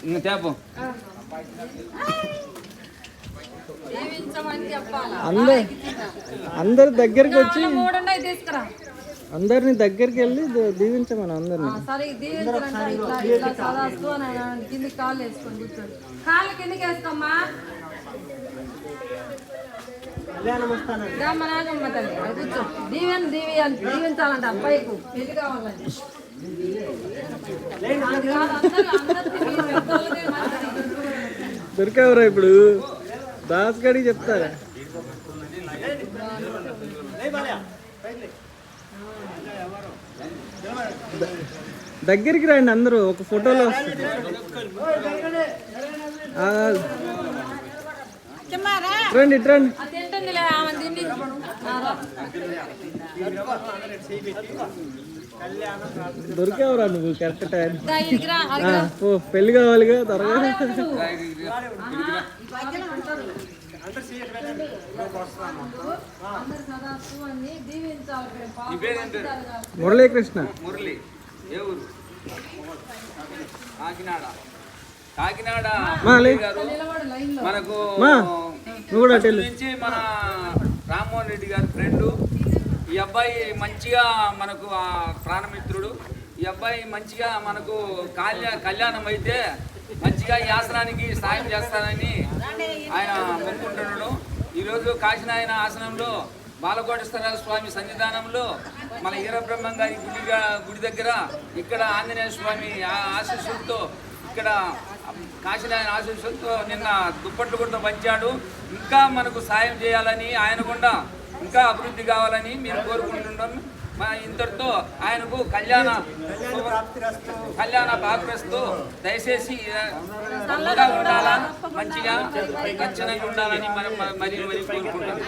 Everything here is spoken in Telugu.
ఇంకా తేపో అందరు దగ్గరికి వచ్చి అందరిని దగ్గరికి వెళ్ళి దీవించమని అందరిని. సరే కింది కాళ్ళు వేసుకొని కూర్చోండి. కాళ్ళు కిందకి వేసుకోమ్మా. మా నాగమ్మ తల్లి కూర్చో. దీవించాలంట అబ్బాయికు పెళ్లి కావాలండి. దొరికావరా ఇప్పుడు? దాస్ గడికి చెప్తారా? దగ్గరికి రండి అందరూ, ఒక ఫోటోలో రండి. రండి దొరికావరా నువ్వు కరెక్ట్ టైం. పెళ్లి కావాలిగా త్వరగా. మురళీకృష్ణ. మురళి ఏ ఊరు? కాకినాడ. కాకినాడ గారు మనకు నుంచి మన రామ్మోహన్ రెడ్డి గారి ఫ్రెండు. ఈ అబ్బాయి మంచిగా మనకు ప్రాణమిత్రుడు. ఈ అబ్బాయి మంచిగా మనకు కళ్యాణం అయితే మంచిగా ఈ ఆసనానికి సాయం చేస్తానని ఆయన మొక్కుకుంటున్నాడు. ఈరోజు కాశీనాయన ఆసనంలో బాలకోటేశ్వర స్వామి సన్నిధానంలో మన ఈరబ్రహ్మం గారి గుడి దగ్గర ఇక్కడ ఆంజనేయ స్వామి ఆశీస్సులతో ఇక్కడ కాశీనాయన ఆశీస్సులతో నిన్న దుప్పట్లు కూడా పంచాడు. ఇంకా మనకు సాయం చేయాలని, ఆయన కూడా ఇంకా అభివృద్ధి కావాలని మేము కోరుకుంటున్నాం. ఇంతటితో ఆయనకు కళ్యాణ భాగ్రస్తూ దయచేసి ఉండాలా, మంచిగా ఖచ్చితంగా ఉండాలని మరి కోరుకుంటున్నాం.